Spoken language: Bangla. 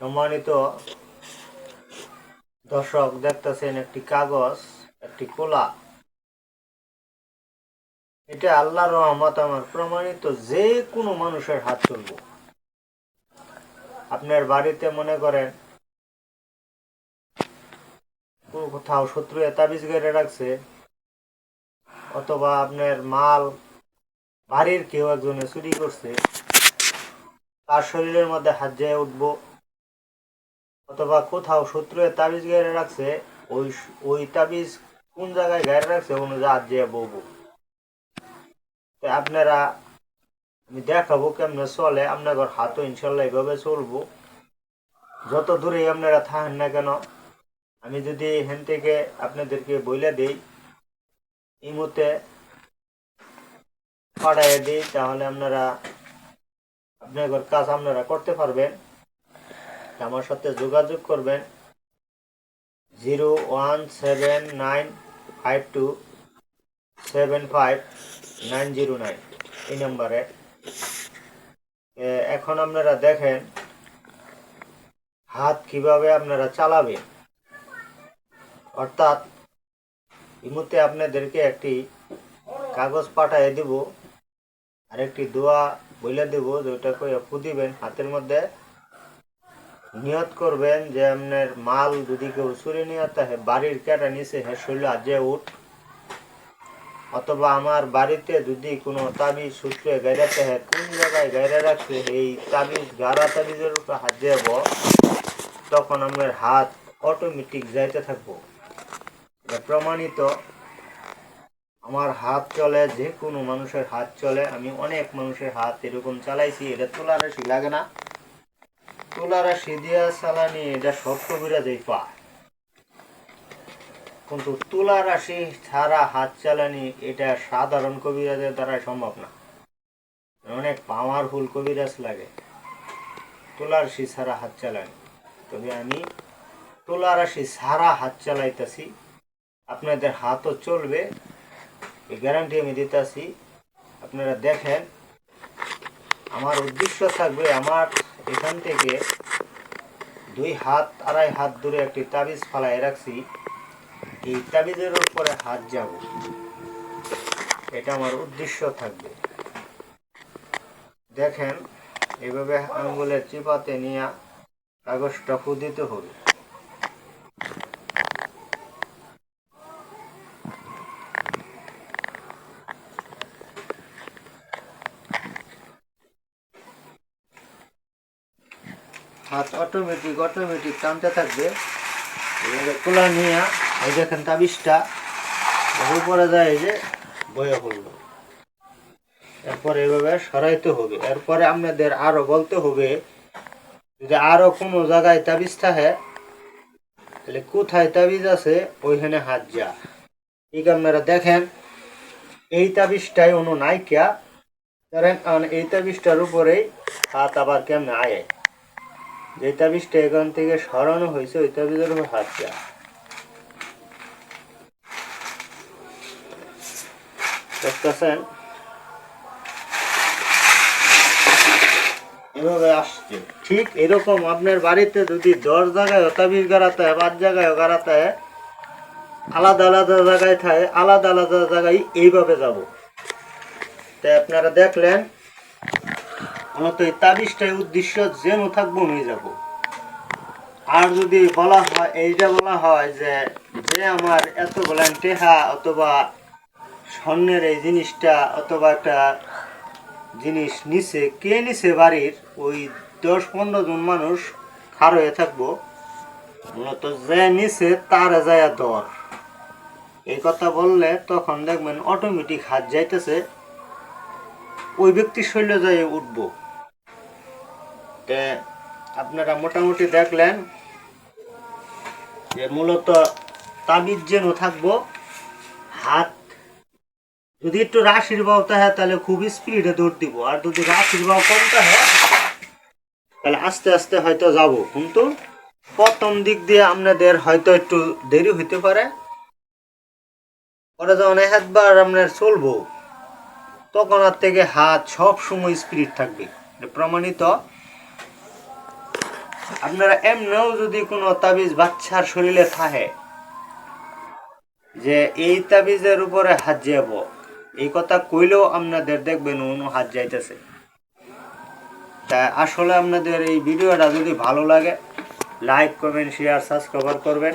সম্মানিত দর্শক, দেখতেছেন একটি কাগজ, একটি কোলা। এটা আল্লাহর রহমত, আমার প্রমাণিত যে কোনো মানুষের হাত চলবে। আপনার বাড়িতে মনে করেন কোথাও শত্রু তাবিজ গেড়ে রাখছে, অথবা আপনার মাল বাড়ির কেউ একজনে চুরি করছে, তার শরীরের মধ্যে হাত যেয়ে উঠবো, অথবা কোথাও শত্রু তাবিজ গেড়ে রাখছে, ওই ওই তাবিজ কোন জায়গায় গেড়ে রাখছে অনুযায়ী হাত যেয়ে বলবো। আপনারা আমি দেখাবো কেমনে চলে, আপনাদের হাতও ইনশাল্লাহ এইভাবে চলবো। যত দূরেই আপনারা থাকেন না কেন, আমি যদি এখান থেকে আপনাদেরকে বইলে দিই, এই মুহূর্তে পাঠাইয়ে দিই, তাহলে আপনারা আপনাদের কাজ আপনারা করতে পারবেন। আমার সাথে যোগাযোগ করবেন 01795275909 এই নম্বরে। এখন আপনারা দেখেন হাত কিভাবে আপনারা চালাবেন। অর্থাৎ এই মুহূর্তে আপনাদেরকে একটি কাগজ পাঠিয়ে দিব, আর একটি দোয়া বলে দেব, যেটা করে ফু দিবেন হাতের মধ্যে। নিয়ত করবেন যে আপনার মাল যদি কেউ চুরি নিয়ে থাকে, বাড়ির কেটে নিচে হে শৈল আজে উঠ, অথবা আমার বাড়িতে যদি কোনো তাবিজ সূত্রে গাইরাতে হয়, কোন জায়গায় গাইরা রাখছে এই তাবিজ গাড়া তাবিজের উপর হাত যাব, তখন আপনার হাত অটোমেটিক যাইতে থাকবো। প্রমাণিত, আমার হাত চলে, যে কোনো মানুষের হাত চলে। আমি অনেক মানুষের হাত এরকম চালাইছি। এটা তোলা রাশি লাগে না, তোলা রাশি দিয়া চালানি, এটা সব কবিরাজই পা। কিন্তু তুলা রাশি ছাড়া হাত চালানি এটা সাধারণ কবিরাজের দ্বারা সম্ভব না। অনেক পাওয়ারফুল কবিরাজ লাগে তুলা রাশি ছাড়া হাত চালানি। তবে আমি তুলা রাশি ছাড়া হাত চালাইতেছি, আপনাদের হাতও চলবে, এই গ্যারান্টি আমি দিতেছি। আপনারা দেখেন, আমার উদ্দেশ্য থাকবে, আমার এখান থেকে 2 হাত 2.5 হাত দূরে একটি তাবিজ ফালাই রাখছি, এই তাবিজের উপরে হাত যাব, এটা আমার উদ্দেশ্য থাকবে। দেখেন, এইভাবে আঙ্গুলের চিপাতে নিয়ে কাগজটা ফু দিতে হবে। হাত অটোমেটিক টানতে থাকবে। এইভাবে খোলা নিয়ে এই দেখেন তাবিজটা উপরে যায়, এই যে বয়ে পড়লো। এরপর এইভাবে সরাইতে হবে। এরপরে আপনাদের আরো বলতে হবে, যদি আরো কোনো জায়গায় তাবিজ থাকে, তাহলে কোথায় তাবিজ আছে ওইখানে হাত যা। ঠিক আপনারা দেখেন, এই তাবিজটাই অন্য নাইকিয়া ধরেন, এই তাবিজটার উপরেই হাত আবার কেমনে আয়, যে তাবিজটা এখান থেকে সরানো হয়েছে ওই তাবিজের উপর হাত যা। দেখতেছেন এভাবে আসছে। ঠিক এরকম আপনার বাড়িতে যদি 10 জায়গায় তাবিজ গাড়াতে হয়, 5 জায়গায় গাড়াতে হয়, আলাদা আলাদা জায়গায় থাকে, আলাদা আলাদা জায়গায় এইভাবে যাব। তাই আপনারা দেখলেন, মূলত এই তাবিজটাই উদ্দেশ্য, যেন থাকবো নিয়ে যাব। আর যদি বলা হয়, এইটা বলা হয় যে যে আমার এত বলেন টেহা অথবা স্বর্ণের এই জিনিসটা অথবা একটা জিনিস নিচে, কে নিচে বাড়ির, ওই 10-15 জন মানুষ খার হয়ে থাকবো। মূলত যে নিচে তার যায় দর, এই কথা বললে তখন দেখবেন অটোমেটিক হাত যাইতেছে, ওই ব্যক্তির শৈলে যায় উঠবো। আপনারা মোটামুটি দেখলেন যে মূলত তাবিজ যেন থাকবো, হাত যদি একটু রাশির ভাব থাকে তাহলে খুব স্পিডে দৌড় দিব, আর যদি রাশির ভাব কম থাকে তাহলে আস্তে আস্তে হয়তো যাব। কিন্তু প্রথম দিক দিয়ে আপনাদের হয়তো একটু দেরি হইতে পারে, পরে যখন একবার আপনার চলবো তখন আর থেকে হাত সব সময় স্পিড থাকবে, প্রমাণিত। আপনারা এমনিও যদি কোনো তাবিজ বাচ্চার শরীরে থাকে যে এই তাবিজের উপরে হাত যাব, এই কথা কইলেও আপনাদের দেখবেন অনু হাত যাইতেছে। তা আসলে আপনাদের এই ভিডিওটা যদি ভালো লাগে লাইক কমেন্ট শেয়ার সাবস্ক্রাইব করবেন।